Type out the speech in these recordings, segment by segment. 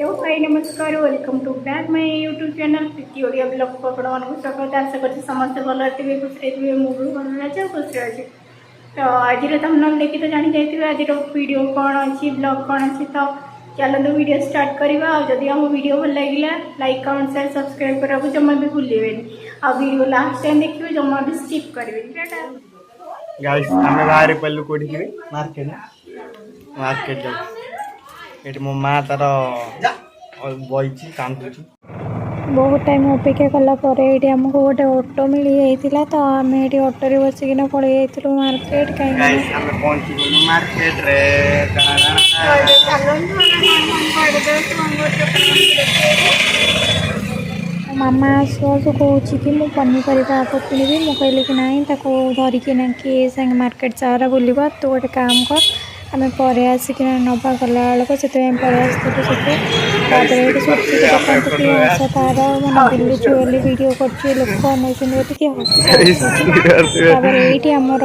Hello hi नमस्कार welcome to back my YouTube channel Preeti Odia blog को आपण स्वागत आशा कर समस्त भल थे खुशी थे मुझे भल अच्छे खुशी अच्छे। तो आज तुम देखी तो जानी जाइए आज वीडियो कौन अच्छी ब्लॉग कौन अच्छी। तो चलो वीडियो स्टार्ट करवा। जदि आम वीडियो भल लगे लाइक कमेंट शेयर सब्सक्राइब करने को जमा भी भूलें। आ वीडियो लास्ट टाइम देखिए जमा भी स्किप करेंगे। गाइस हमें बाहर पल्लू कोठी की मार्केट मार्केट एट मो माँ तार बही काम कर बहुत टाइम अपेक्षा कलापर ये आमको गोटे ऑटो मिल जाता तो आम ये ऑटो बसिकिना पलि जाइलु मार्केट कहीं पहुंची गलु मार्केट रे मामा आसु आसु कौच कि मुझे पनीपरिया आप किणी मुझे कहली कि नाई धरिकी ना कि संगे मार्केट सारा बुलवा तू गोटे काम कर आम पर आसिकिना नवा गला बेलू से पलि आसते ये सोची देखते कि हस तार मैंने बुलूची बोली भिड कर लोक अनौती बोलिए ये आमर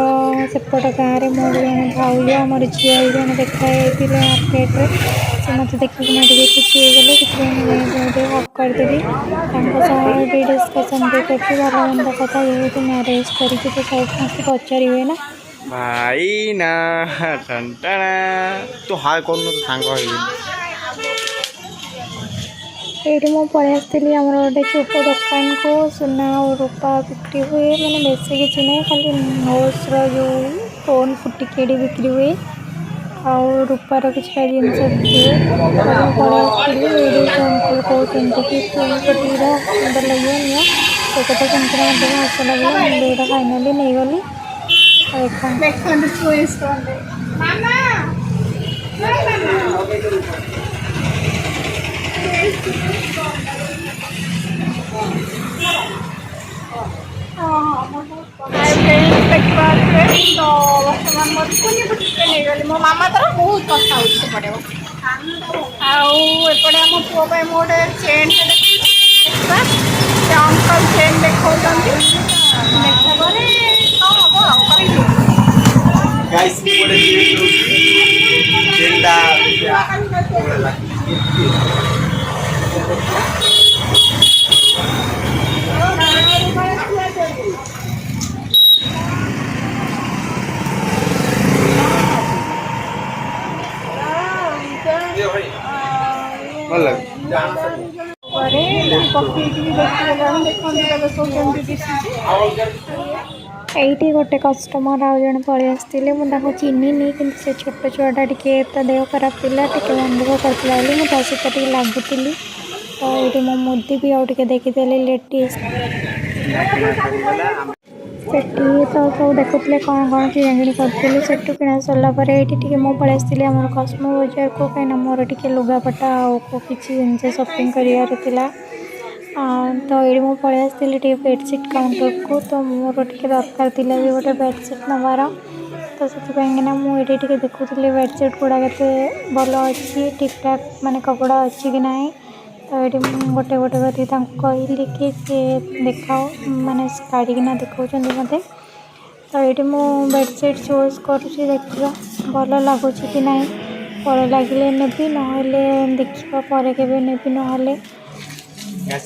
सेपट गाँव में मोर जन भाउज आमर झी जन देखाई मार्केट रे से मत देखिए खुशी हो गले कि हक करदेली डिस्कसन भी कर भल मंद कथा ये मैरेज करके तो सब पचारे ना भाई ना टंटना तू हाय कौन तो सांग ये मुझे पलि आसती आम गोटे छोट दुकान को सुना और रूपा बिक्री हुए मैंने बेसी किसी ना खाली नोट्स जो फोन फुटिक बिक्री हुए आउ रूपार किसी जिनस बिक्री हुए अंकल कहते कि फुटीरा सुंदर लगे नि से कथा सुनते हस लगे मुझे फाइनाली नहीं गली तो बर्तमान मोर कुनी बुटीक नहीं गली मो मामा तर बहुत कथा होते पड़े आउपटे आम पुआ मोटे चेन देखा अंकल चेन देखा देखा गाइस ये गोटे कस्टमर आउ जन पलि आसते मुझे चिन्हनी कि से छोट छुआटा टे देह खराब पिला टे मन दुख करता मुझे सहित लगुली तो ये मो मुदी भी आउ देखीदे लेटेस्ट तो सब देखुले कौन कौन किणाकिणी करूँ से किना सरलापर ये मो पलि आसती आम कस्मो बजार को कहीं मोर टे लुगापटा किसी जिन शॉपिंग कर तो ये मुझे पलि आसती बेडसीट काउंटर को तो मोर टे दरकार थी भी गोटे बेडसीट नवार तो से मुझे देखुली बेडसीट गुड़ा के भल अच्छी ठीक ठाक माने कपड़ा अच्छी कि ना तो ये गोटे गोटे करी कहली कि सी देखाओ माने काढ़ना देखा मत तो ये मुझे बेडसीट चूज करुँच देखा भल लगुच कि ना भल लगे नेबी ना देखा पर के नेबी ना ये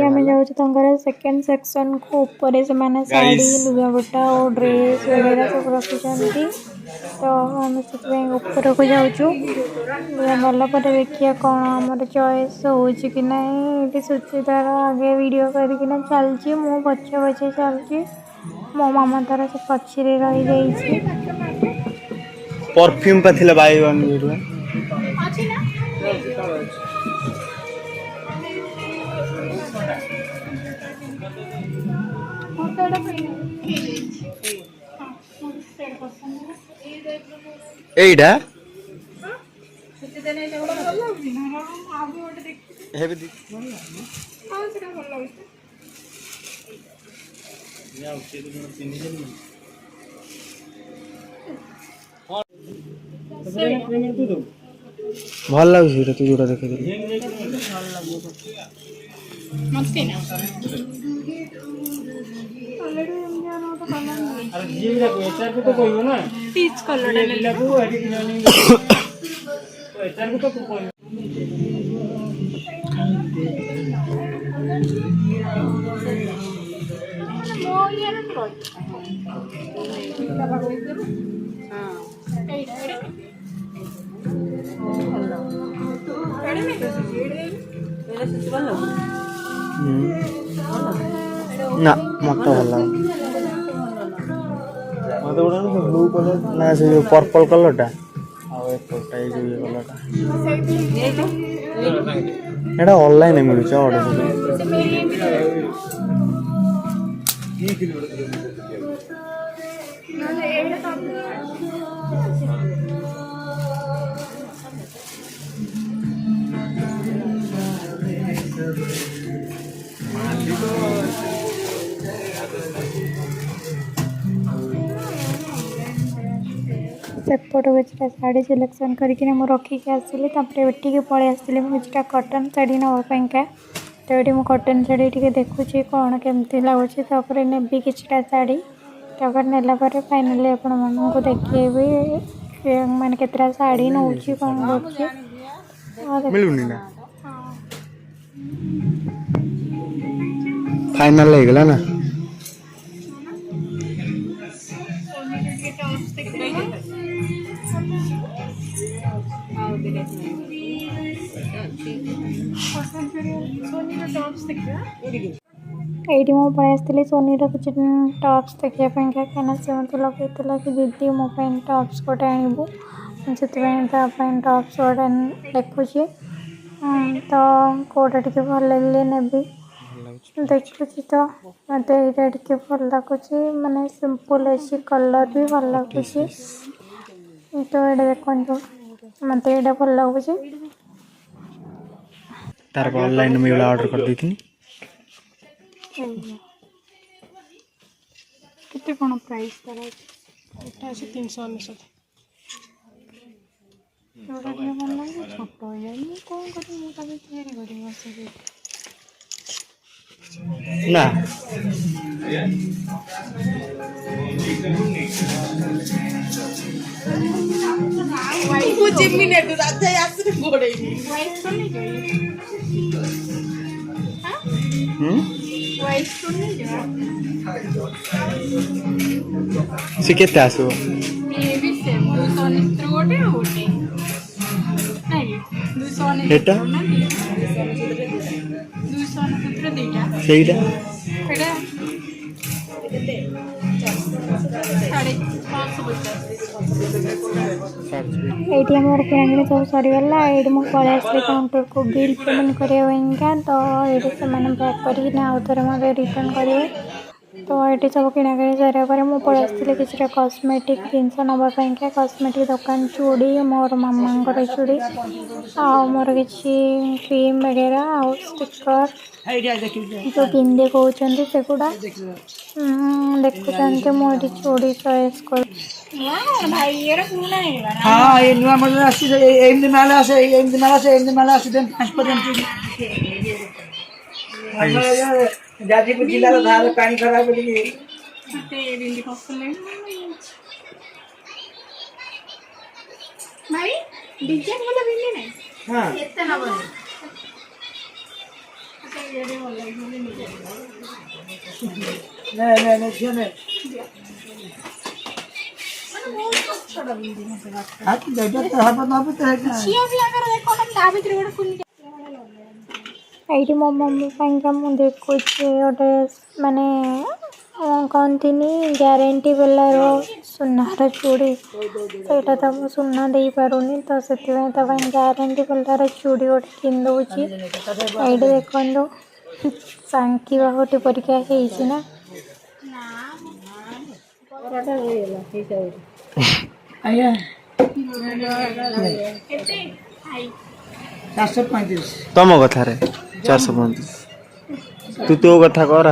आम जाऊँ सेकेंड सेक्शन को ऊपर से मैंने साड़ी लुगापटा और ड्रेस वगैरह सब रखी तो आम से ऊपर को जाऊँ गलापर देखिए कौन आम चॉइस हो कि ना ये सुचितार आगे वीडियो करना चलती मु पछे पछे चलती मो मामा तार से पछरे रही परफ्यूम पे थिला बाय वन एइडा भल लगुच तू जोटा देखे मस्ती ना पीच कलर ना मत भल मत गोटे ब्लू कलर ना से जो पर्पल कलर टा आटा ये कलर टा ऑनलाइन मिलूँ ऑर्डर सेपट किसी शाढ़ी सिलेक्शन करके रखिक आसली एटिके पलि आसली मुझे कटन शाढ़ी नापा तो ये मुझे कटन शाढ़ी टी देखुची कौन केमती लगुच नेबी कि शाढ़ी नेला फाइनाली आपण मानक देखी मैंने केतटा शाढ़ी नौ कौन कर मिलूनी ना फाइनल हो गला ना ये मुझे पलि आसती सोनी किसी टॉप्स देखा कहीं से मत लगे कि दीदी मो टॉप्स गोटे आणबू से टॉप्स गोटे देखुची तो कौटा टे भल लगे नेबी देखुची तो मत ये टे भल लगुच माने सिंपल अच्छी कलर भी भल लगुच तो ये देखो मत ये भल लगुच तार ऑनलाइन में ऑर्डर कर देथि कितने कौन प्राइस तार एटा से 399 भल लगे छोट हो जाए कौन कर ना से केते आसो एटा सेटा ये आम किणाकिणी सब सरीगला ये मुझे पलि आसली काउंटर को बिल पेमेंट करने तो ये से पैक करके आउ थे मतलब रिटर्न करेंगे तो ये सब किणाकिणी सर मुझे पलि आसती किसी कस्मेटिक जिनस नापी कस्मेटिक दुकान चूड़ी मोर मामा चूड़ी आ मोर किसी क्रीम वगैरह आउ स्टिकर जो बिंदे कहते से गुड़ा देखुं मुझे चूड़ी चॉइस कर हाँ ये नुआ मॉडल आसी एमडी माल आसे एमडी माल आसी देन 5% जाजीपुर जिला रो धार पानी खराब बोली भाई डिजाइन वाला बिल्ली नहीं हां एते ना बने ये रे वाला नहीं क्यों नहीं हाथ जगह तो हाथ ना पे है छिया भी अगर देखो ना ता भीतर गोटे खुली ये मो मम्मी मुझे देखुच गोटे माने कहती ग्यारंटी बेलार सुनार चूड़ी सहीटा तो मुझे सुना दे पारूनी तो से ग्यारंटी बेलार चूड़ी गोटे किन दूची ये देखो सांकी बाहुटी परीक्षा ना आया केते हाई 435 तम कथा रे 435 तू तो कथा कर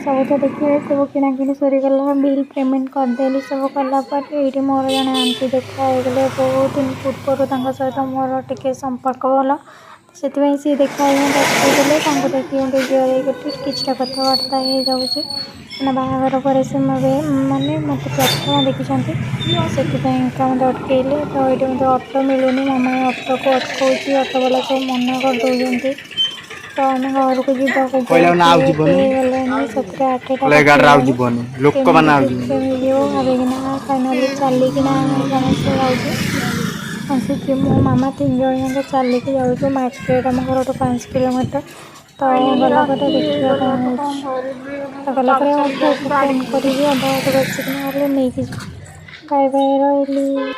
सब तो देखिए सब किणाकिणी सरीगला बिल पेमेंट करदेली सब कलापर ये मोर जन आंटी देखागले बहुत दिन पूर्व सहित मोर टे संपर्क भल से सी देखाई देखते देखिए जुआर किसी कथबार्ता हो जाऊँगी बाहर पर से मैंने मत प्रथम देखी से मत अटकैले तो ये मत अटो मिलूनी मामा अटो को अटकाऊँगी अटो वाला सब मना कर दौरान तो आम घर को जाकिना फाइनाली चलिकिना समस्ते जाऊँ मो मामा 3 जन जाक चलिकी जाऊँ मार्केट आम घर 5 किलोमीटर तो गला देखिए गला फोन करी अधा बसिकिना नहीं बाय बाय रही।